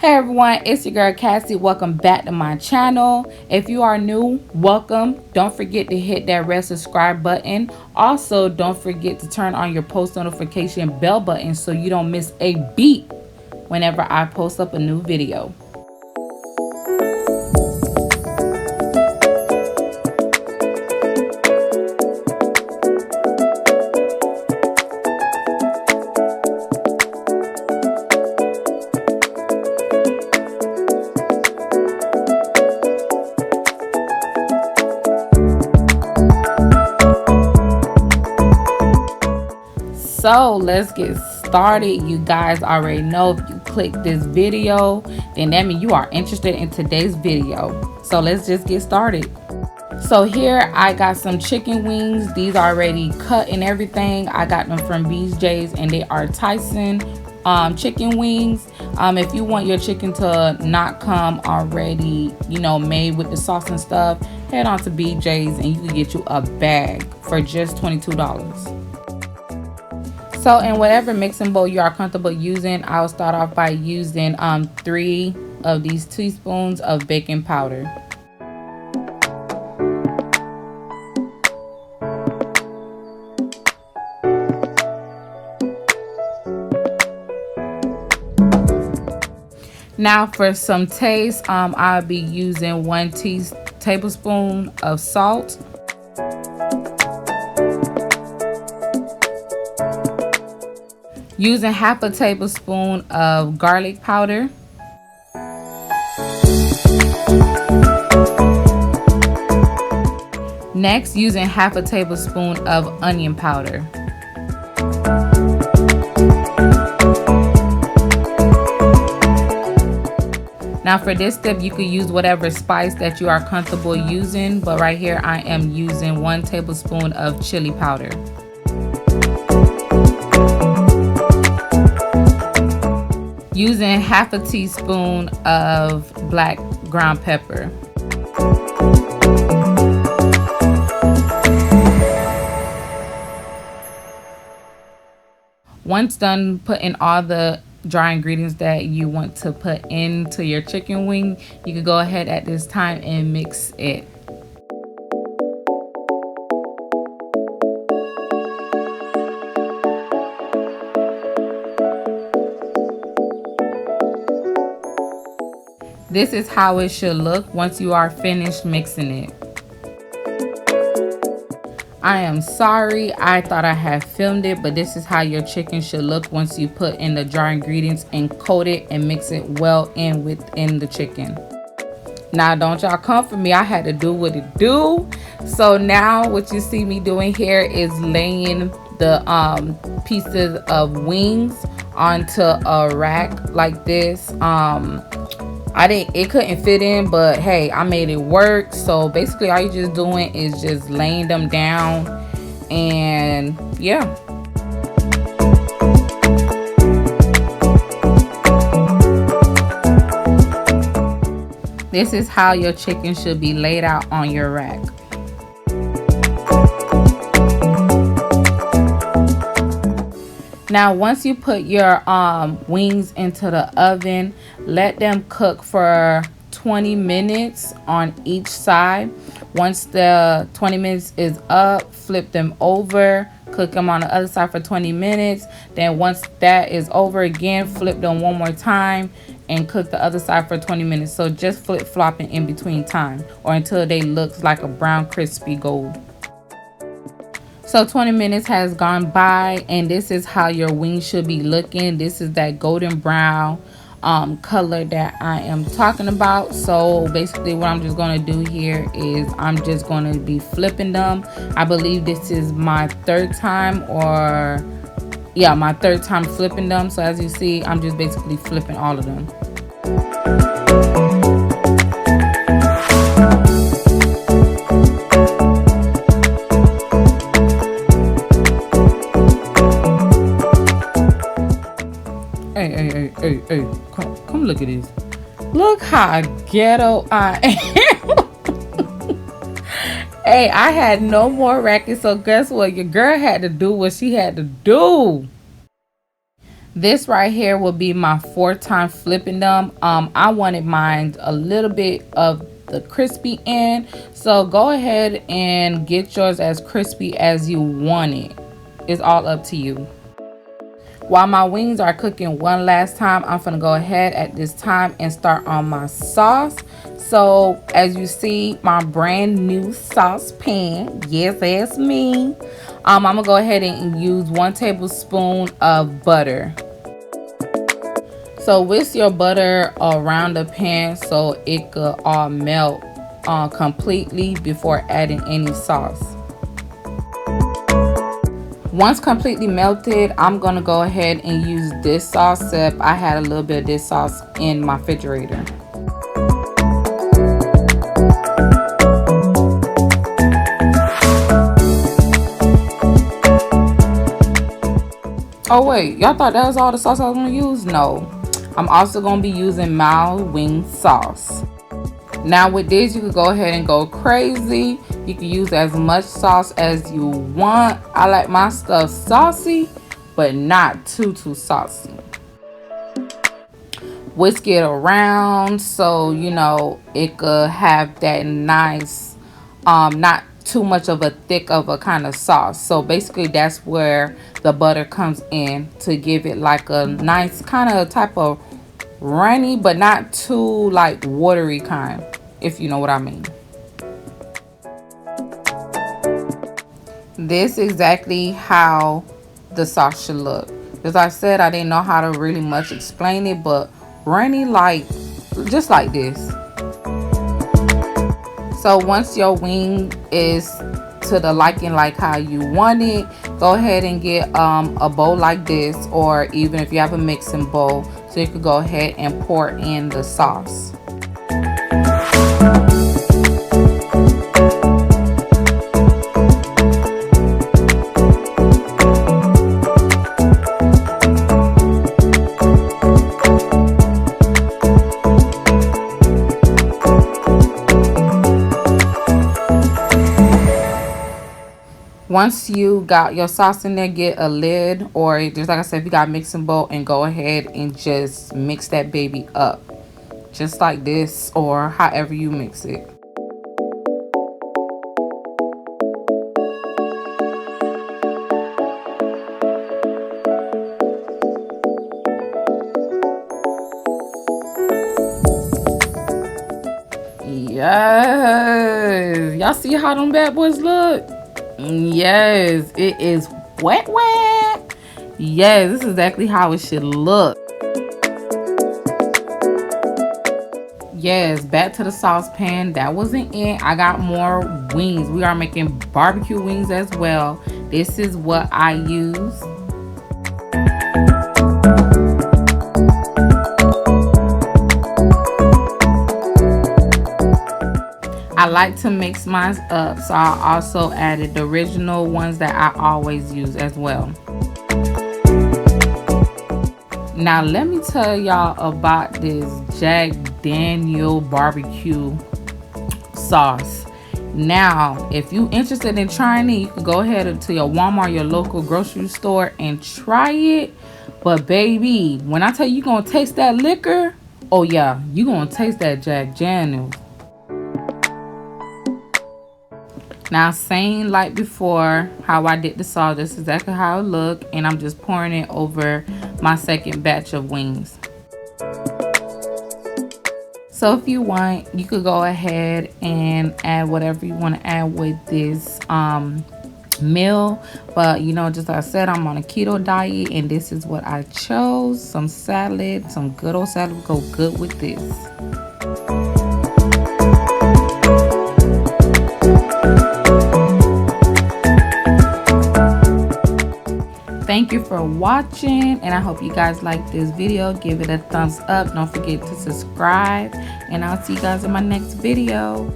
Hey everyone, it's your girl Cassie. Welcome back to my channel. If you are new, welcome. Don't forget to hit that red subscribe button. Also, don't forget to turn on your post notification bell button so you don't miss a beat whenever I post up a new video. So let's get started. You guys already know if you click this video, then that means you are interested in today's video. So let's just get started. So here I got some chicken wings. These are already cut and everything. I got them from BJ's and they are Tyson chicken wings. If you want your chicken to not come already, made with the sauce and stuff, head on to BJ's and you can get you a bag for just $22. So in whatever mixing bowl you are comfortable using, I'll start off by using 3 of these teaspoons of baking powder. Now for some taste, I'll be using 1 tablespoon of salt. Using half a tablespoon of garlic powder. Next, using half a tablespoon of onion powder. Now for this step, you could use whatever spice that you are comfortable using, but right here I am using 1 tablespoon of chili powder. Using half a teaspoon of black ground pepper. Once done putting all the dry ingredients that you want to put into your chicken wing, you can go ahead at this time and mix it. This is how it should look once you are finished mixing it. I am sorry, I thought I had filmed it, but this is how your chicken should look once you put in the dry ingredients and coat it and mix it well in within the chicken. Now don't y'all come for me, I had to do what it do. So now what you see me doing here is laying the pieces of wings onto a rack like this. It couldn't fit in, but hey, I made it work. So basically all you're just doing is just laying them down, and yeah. This is how your chicken should be laid out on your rack. Now once you put your wings into the oven, let them cook for 20 minutes on each side. Once the 20 minutes is up, flip them over, cook them on the other side for 20 minutes. Then once that is over again, flip them one more time and cook the other side for 20 minutes. So just flip-flopping in between time or until they look like a brown crispy gold. So 20 minutes has gone by and this is how your wings should be looking. This is that golden brown color that I am talking about. So basically what I'm just going to do here is I'm just going to be flipping them. I believe this is my third time my third time flipping them. So as you see, I'm just basically flipping all of them. Hey, come look at this. Look how ghetto I am. Hey, I had no more racket, so guess what? Your girl had to do what she had to do. This right here will be my 4th time flipping them. I wanted mine a little bit of the crispy end, so go ahead and get yours as crispy as you want it. It's all up to you. While my wings are cooking one last time, I'm gonna go ahead at this time and start on my sauce. So as you see, my brand new saucepan, yes, that's me. I'm gonna go ahead and use 1 tablespoon of butter. So whisk your butter around the pan so it could all melt completely before adding any sauce. Once completely melted, I'm gonna go ahead and use this sauce except I had a little bit of this sauce in my refrigerator. Oh wait, y'all thought that was all the sauce I was gonna use? No, I'm also gonna be using mild wing sauce. Now with this, you can go ahead and go crazy. You can use as much sauce as you want. I like my stuff saucy, but not too saucy. Whisk it around so you know it could have that nice, not too much of a thick of a kind of sauce. So basically that's where the butter comes in to give it like a nice kind of type of runny, but not too like watery kind, if you know what I mean. This is exactly how the sauce should look. As I said, I didn't know how to really much explain it, but runny, like just like this. So once your wing is to the liking like how you want it, go ahead and get a bowl like this, or even if you have a mixing bowl, so you could go ahead and pour in the sauce. Once you got your sauce in there, get a lid, or just like I said, if you got a mixing bowl, and go ahead and just mix that baby up. Just like this, or however you mix it. Yes. Y'all see how them bad boys look? Yes, it is wet. Yes, this is exactly how it should look. Yes, back to the saucepan. That wasn't it. I got more wings. We are making barbecue wings as well. This is what I use. I like to mix mine up, so I also added the original ones that I always use as well. Now let me tell y'all about this Jack Daniel barbecue sauce. Now if you interested in trying it, you can go ahead to your Walmart, your local grocery store, and try it. But baby, when I tell you you're gonna taste that liquor, oh yeah, you're gonna taste that Jack Daniel. Now, same like before, how I did the sauce, this is exactly how it looked, and I'm just pouring it over my second batch of wings. So if you want, you could go ahead and add whatever you want to add with this meal, but you know, just like I said, I'm on a keto diet, and this is what I chose. Some salad, some good old salad would go good with this. Thank you for watching, and I hope you guys like this video. Give it a thumbs up. Don't forget to subscribe, and I'll see you guys in my next video.